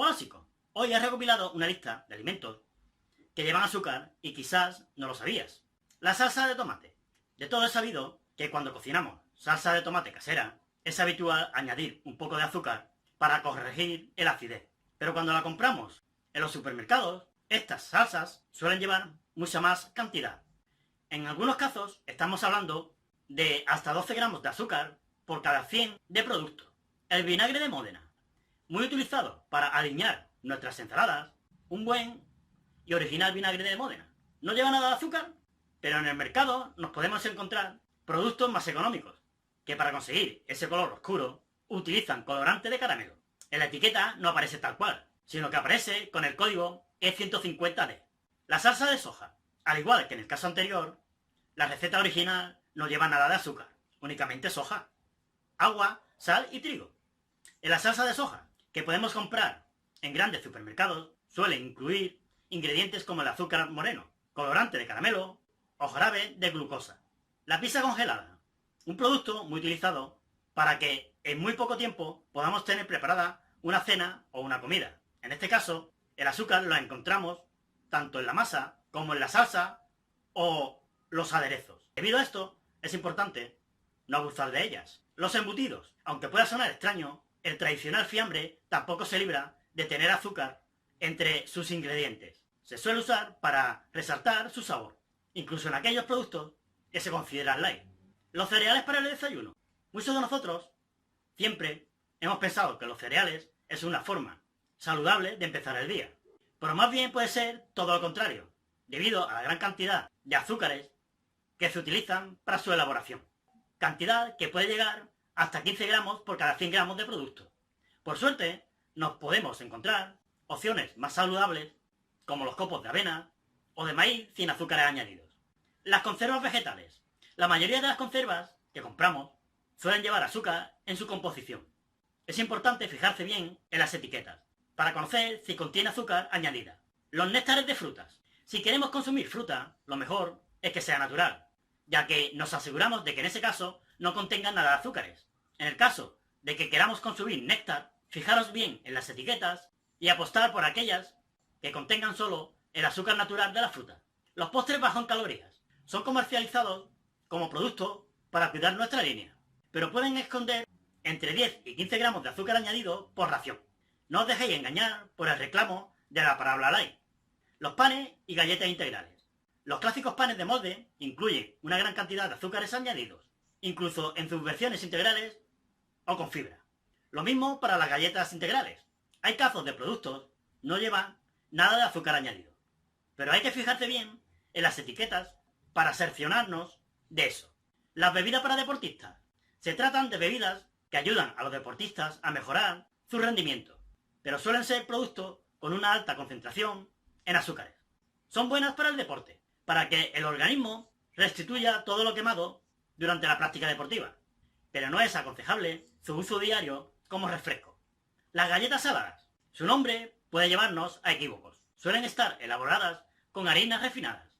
Hola chicos, hoy he recopilado una lista de alimentos que llevan azúcar y quizás no lo sabías. La salsa de tomate. De todo he sabido que cuando cocinamos salsa de tomate casera es habitual añadir un poco de azúcar para corregir el acidez. Pero cuando la compramos en los supermercados, estas salsas suelen llevar mucha más cantidad. En algunos casos estamos hablando de hasta 12 gramos de azúcar por cada 100 de producto. El vinagre de Módena, muy utilizado para aliñar nuestras ensaladas, un buen y original vinagre de Módena. No lleva nada de azúcar, pero en el mercado nos podemos encontrar productos más económicos, que para conseguir ese color oscuro utilizan colorante de caramelo. En la etiqueta no aparece tal cual, sino que aparece con el código E150D. La salsa de soja. Al igual que en el caso anterior, la receta original no lleva nada de azúcar, únicamente soja, agua, sal y trigo. En la salsa de soja, que podemos comprar en grandes supermercados, suele incluir ingredientes como el azúcar moreno, colorante de caramelo o jarabe de glucosa. La pizza congelada, un producto muy utilizado para que en muy poco tiempo podamos tener preparada una cena o una comida. En este caso, el azúcar lo encontramos tanto en la masa como en la salsa o los aderezos. Debido a esto, es importante no abusar de ellas. Los embutidos, aunque pueda sonar extraño, el tradicional fiambre tampoco se libra de tener azúcar entre sus ingredientes. Se suele usar para resaltar su sabor, incluso en aquellos productos que se consideran light. Los cereales para el desayuno. Muchos de nosotros siempre hemos pensado que los cereales es una forma saludable de empezar el día, pero más bien puede ser todo lo contrario, debido a la gran cantidad de azúcares que se utilizan para su elaboración. Cantidad que puede llegar hasta 15 gramos por cada 100 gramos de producto. Por suerte, nos podemos encontrar opciones más saludables, como los copos de avena o de maíz sin azúcares añadidos. Las conservas vegetales. La mayoría de las conservas que compramos suelen llevar azúcar en su composición. Es importante fijarse bien en las etiquetas, para conocer si contiene azúcar añadida. Los néctares de frutas. Si queremos consumir fruta, lo mejor es que sea natural, ya que nos aseguramos de que en ese caso no contengan nada de azúcares. En el caso de que queramos consumir néctar, fijaros bien en las etiquetas y apostar por aquellas que contengan solo el azúcar natural de la fruta. Los postres bajos en calorías son comercializados como producto para cuidar nuestra línea, pero pueden esconder entre 10 y 15 gramos de azúcar añadido por ración. No os dejéis engañar por el reclamo de la palabra light. Los panes y galletas integrales. Los clásicos panes de molde incluyen una gran cantidad de azúcares añadidos, incluso en sus versiones integrales o con fibra. Lo mismo para las galletas integrales. Hay casos de productos no llevan nada de azúcar añadido, pero hay que fijarse bien en las etiquetas para cerciorarnos de eso. Las bebidas para deportistas. Se tratan de bebidas que ayudan a los deportistas a mejorar su rendimiento, pero suelen ser productos con una alta concentración en azúcares. Son buenas para el deporte, para que el organismo restituya todo lo quemado durante la práctica deportiva, pero no es aconsejable su uso diario como refresco. Las galletas saladas. Su nombre puede llevarnos a equívocos. Suelen estar elaboradas con harinas refinadas,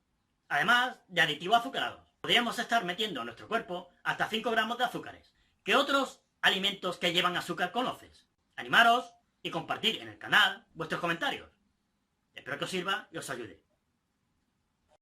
además de aditivos azucarados. Podríamos estar metiendo a nuestro cuerpo hasta 5 gramos de azúcares. ¿Qué otros alimentos que llevan azúcar conoces? Animaros y compartir en el canal vuestros comentarios. Espero que os sirva y os ayude.